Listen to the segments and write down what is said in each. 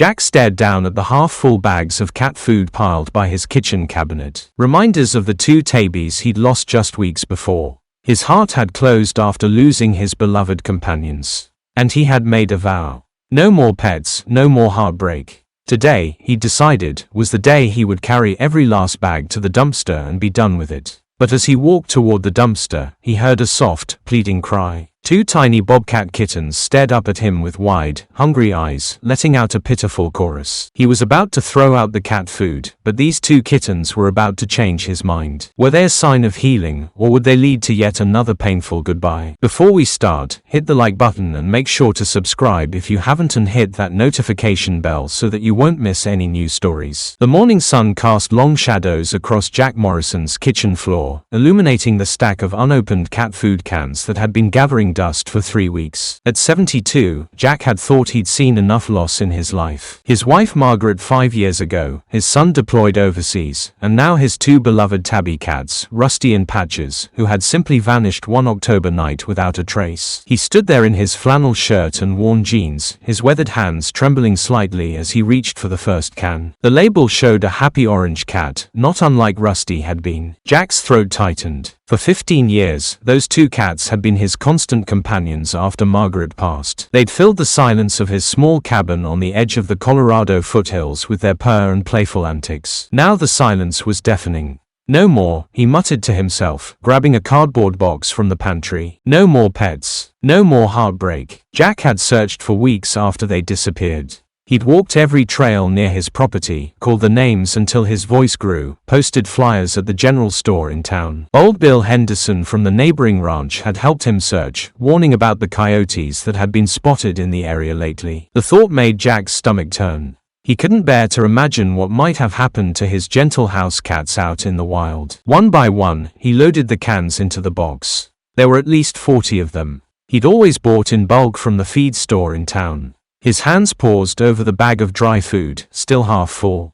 Jack stared down at the half-full bags of cat food piled by his kitchen cabinet. Reminders of the two tabbies he'd lost just weeks before. His heart had closed after losing his beloved companions. And he had made a vow. No more pets, no more heartbreak. Today, he decided, was the day he would carry every last bag to the dumpster and be done with it. But as he walked toward the dumpster, he heard a soft, pleading cry. Two tiny bobcat kittens stared up at him with wide, hungry eyes, letting out a pitiful chorus. He was about to throw out the cat food, but these two kittens were about to change his mind. Were they a sign of healing, or would they lead to yet another painful goodbye? Before we start, hit the like button and make sure to subscribe if you haven't, and hit that notification bell so that you won't miss any new stories. The morning sun cast long shadows across Jack Morrison's kitchen floor, illuminating the stack of unopened cat food cans that had been gathering dust for 3 weeks. At 72, Jack had thought he'd seen enough loss in his life. His wife Margaret 5 years ago, his son deployed overseas, and now his two beloved tabby cats, Rusty and Patches, who had simply vanished one October night without a trace. He stood there in his flannel shirt and worn jeans, his weathered hands trembling slightly as he reached for the first can. The label showed a happy orange cat, not unlike Rusty had been. Jack's throat tightened. For 15 years, those two cats had been his constant companions after Margaret passed. They'd filled the silence of his small cabin on the edge of the Colorado foothills with their purr and playful antics. Now the silence was deafening. No more, he muttered to himself, grabbing a cardboard box from the pantry. No more pets. No more heartbreak. Jack had searched for weeks after they disappeared. He'd walked every trail near his property, called the names until his voice grew, posted flyers at the general store in town. Old Bill Henderson from the neighboring ranch had helped him search, warning about the coyotes that had been spotted in the area lately. The thought made Jack's stomach turn. He couldn't bear to imagine what might have happened to his gentle house cats out in the wild. One by one, he loaded the cans into the box. There were at least 40 of them. He'd always bought in bulk from the feed store in town. His hands paused over the bag of dry food, still half full.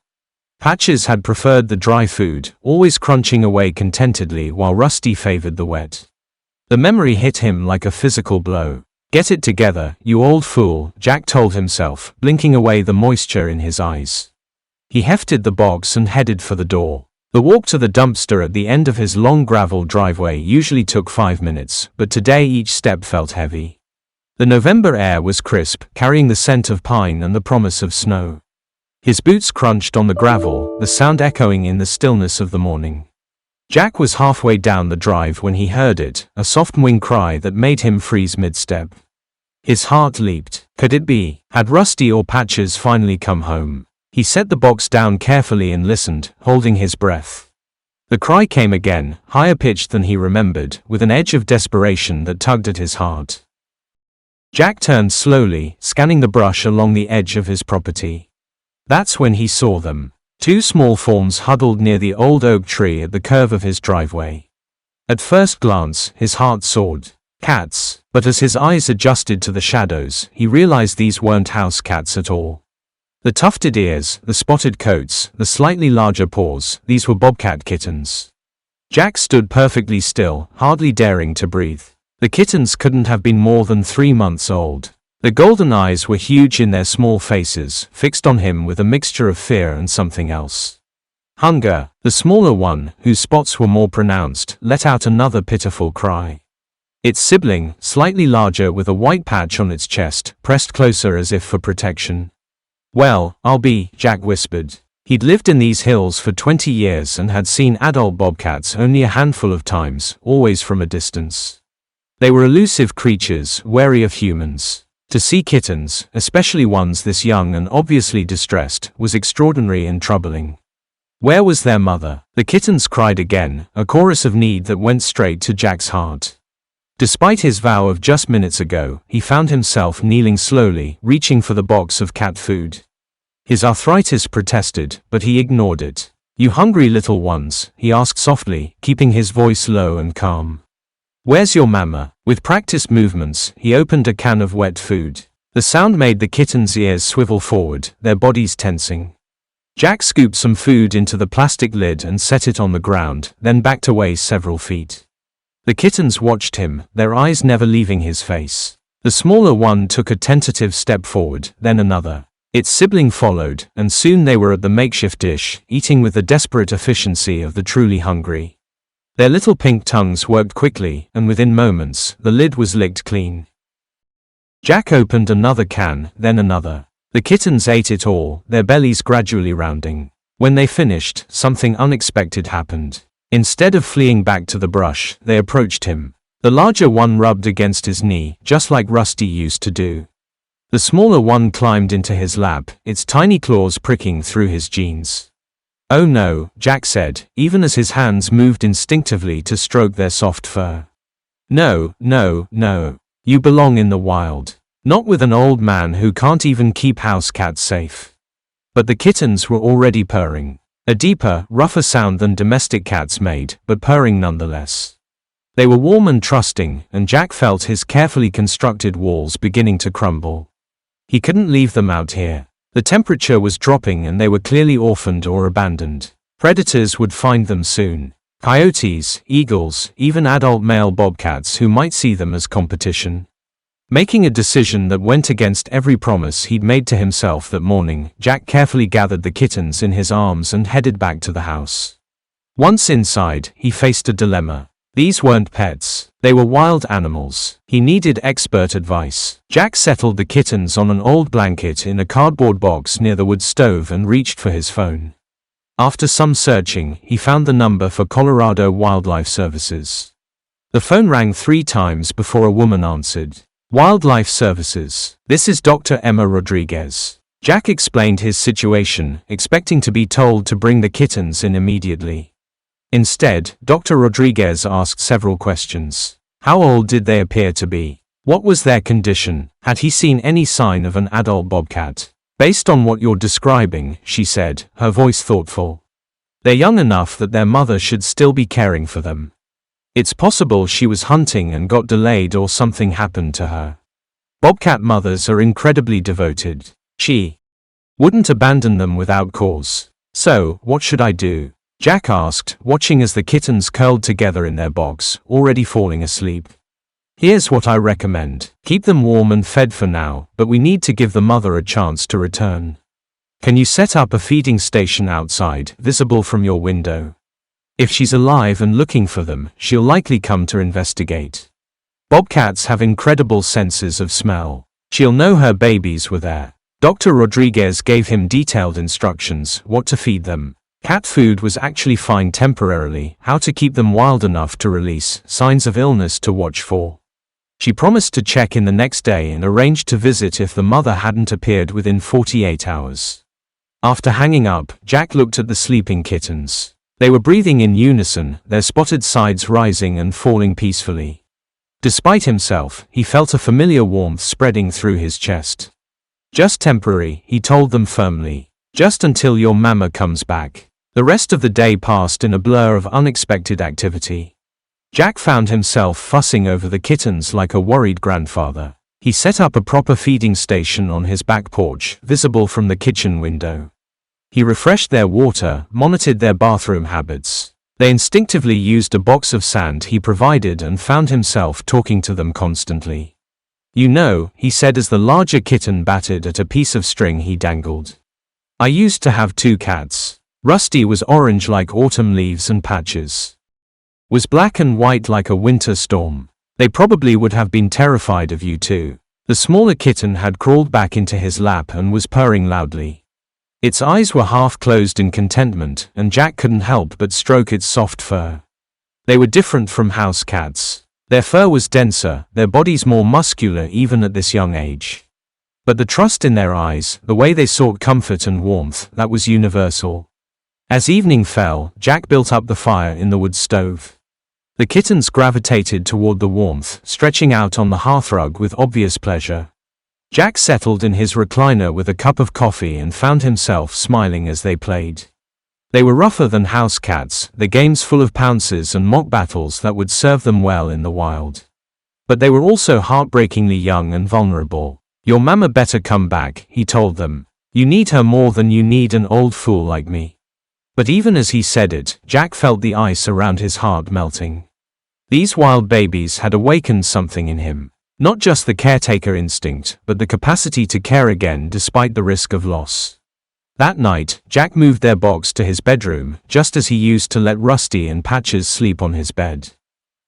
Patches had preferred the dry food, always crunching away contentedly, while Rusty favored the wet. The memory hit him like a physical blow. "Get it together, you old fool," Jack told himself, blinking away the moisture in his eyes. He hefted the box and headed for the door. The walk to the dumpster at the end of his long gravel driveway usually took 5 minutes, but today each step felt heavy. The November air was crisp, carrying the scent of pine and the promise of snow. His boots crunched on the gravel, the sound echoing in the stillness of the morning. Jack was halfway down the drive when he heard it, a soft wing cry that made him freeze mid-step. His heart leaped. Could it be? Had Rusty or Patches finally come home? He set the box down carefully and listened, holding his breath. The cry came again, higher pitched than he remembered, with an edge of desperation that tugged at his heart. Jack turned slowly, scanning the brush along the edge of his property. That's when he saw them. Two small forms huddled near the old oak tree at the curve of his driveway. At first glance, his heart soared. Cats. But as his eyes adjusted to the shadows, he realized these weren't house cats at all. The tufted ears, the spotted coats, the slightly larger paws, these were bobcat kittens. Jack stood perfectly still, hardly daring to breathe. The kittens couldn't have been more than 3 months old. The golden eyes were huge in their small faces, fixed on him with a mixture of fear and something else. Hunger. The smaller one, whose spots were more pronounced, let out another pitiful cry. Its sibling, slightly larger with a white patch on its chest, pressed closer as if for protection. "Well, I'll be," Jack whispered. He'd lived in these hills for 20 years and had seen adult bobcats only a handful of times, always from a distance. They were elusive creatures, wary of humans. To see kittens, especially ones this young and obviously distressed, was extraordinary and troubling. Where was their mother? The kittens cried again, a chorus of need that went straight to Jack's heart. Despite his vow of just minutes ago, he found himself kneeling slowly, reaching for the box of cat food. His arthritis protested, but he ignored it. "You hungry little ones?" he asked softly, keeping his voice low and calm. "Where's your mama?" With practiced movements, he opened a can of wet food. The sound made the kittens' ears swivel forward, their bodies tensing. Jack scooped some food into the plastic lid and set it on the ground, then backed away several feet. The kittens watched him, their eyes never leaving his face. The smaller one took a tentative step forward, then another. Its sibling followed, and soon they were at the makeshift dish, eating with the desperate efficiency of the truly hungry. Their little pink tongues worked quickly, and within moments, the lid was licked clean. Jack opened another can, then another. The kittens ate it all, their bellies gradually rounding. When they finished, something unexpected happened. Instead of fleeing back to the brush, they approached him. The larger one rubbed against his knee, just like Rusty used to do. The smaller one climbed into his lap, its tiny claws pricking through his jeans. "Oh no," Jack said, even as his hands moved instinctively to stroke their soft fur. "No, no, no. You belong in the wild. Not with an old man who can't even keep house cats safe." But the kittens were already purring. A deeper, rougher sound than domestic cats made, but purring nonetheless. They were warm and trusting, and Jack felt his carefully constructed walls beginning to crumble. He couldn't leave them out here. The temperature was dropping and they were clearly orphaned or abandoned. Predators would find them soon. Coyotes, eagles, even adult male bobcats who might see them as competition. Making a decision that went against every promise he'd made to himself that morning, Jack carefully gathered the kittens in his arms and headed back to the house. Once inside, he faced a dilemma. These weren't pets. They were wild animals. He needed expert advice. Jack settled the kittens on an old blanket in a cardboard box near the wood stove and reached for his phone. After some searching, he found the number for Colorado Wildlife Services. The phone rang 3 times before a woman answered. "Wildlife Services. This is Dr. Emma Rodriguez." Jack explained his situation, expecting to be told to bring the kittens in immediately. Instead, Dr. Rodriguez asked several questions. How old did they appear to be? What was their condition? Had he seen any sign of an adult bobcat? "Based on what you're describing," she said, her voice thoughtful. "They're young enough that their mother should still be caring for them. It's possible she was hunting and got delayed or something happened to her. Bobcat mothers are incredibly devoted. She wouldn't abandon them without cause. So, what should I do?" Jack asked, watching as the kittens curled together in their box, already falling asleep. "Here's what I recommend. Keep them warm and fed for now, but we need to give the mother a chance to return. Can you set up a feeding station outside, visible from your window? If she's alive and looking for them, she'll likely come to investigate. Bobcats have incredible senses of smell. She'll know her babies were there." Dr. Rodriguez gave him detailed instructions, what to feed them. Cat food was actually fine temporarily, how to keep them wild enough to release, signs of illness to watch for. She promised to check in the next day and arranged to visit if the mother hadn't appeared within 48 hours. After hanging up, Jack looked at the sleeping kittens. They were breathing in unison, their spotted sides rising and falling peacefully. Despite himself, he felt a familiar warmth spreading through his chest. "Just temporary," he told them firmly. "Just until your mama comes back." The rest of the day passed in a blur of unexpected activity. Jack found himself fussing over the kittens like a worried grandfather. He set up a proper feeding station on his back porch, visible from the kitchen window. He refreshed their water, monitored their bathroom habits. They instinctively used a box of sand he provided and found himself talking to them constantly. "You know," he said as the larger kitten batted at a piece of string he dangled. "I used to have 2 cats. Rusty was orange like autumn leaves and patches. Was black and white like a winter storm. They probably would have been terrified of you too." The smaller kitten had crawled back into his lap and was purring loudly. Its eyes were half closed in contentment, and Jack couldn't help but stroke its soft fur. They were different from house cats. Their fur was denser, their bodies more muscular even at this young age. But the trust in their eyes, the way they sought comfort and warmth, that was universal. As evening fell, Jack built up the fire in the wood stove. The kittens gravitated toward the warmth, stretching out on the hearthrug with obvious pleasure. Jack settled in his recliner with a cup of coffee and found himself smiling as they played. They were rougher than house cats, their games full of pounces and mock battles that would serve them well in the wild. But they were also heartbreakingly young and vulnerable. "Your mama better come back," he told them. "You need her more than you need an old fool like me." But even as he said it, Jack felt the ice around his heart melting. These wild babies had awakened something in him. Not just the caretaker instinct, but the capacity to care again despite the risk of loss. That night, Jack moved their box to his bedroom, just as he used to let Rusty and Patches sleep on his bed.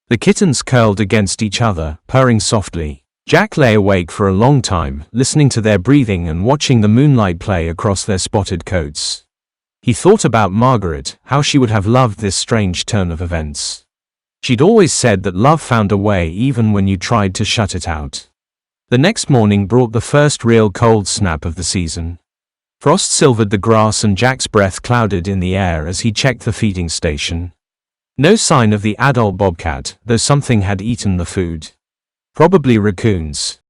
The kittens curled against each other, purring softly. Jack lay awake for a long time, listening to their breathing and watching the moonlight play across their spotted coats. He thought about Margaret, how she would have loved this strange turn of events. She'd always said that love found a way even when you tried to shut it out. The next morning brought the first real cold snap of the season. Frost silvered the grass and Jack's breath clouded in the air as he checked the feeding station. No sign of the adult bobcat, though something had eaten the food. Probably raccoons.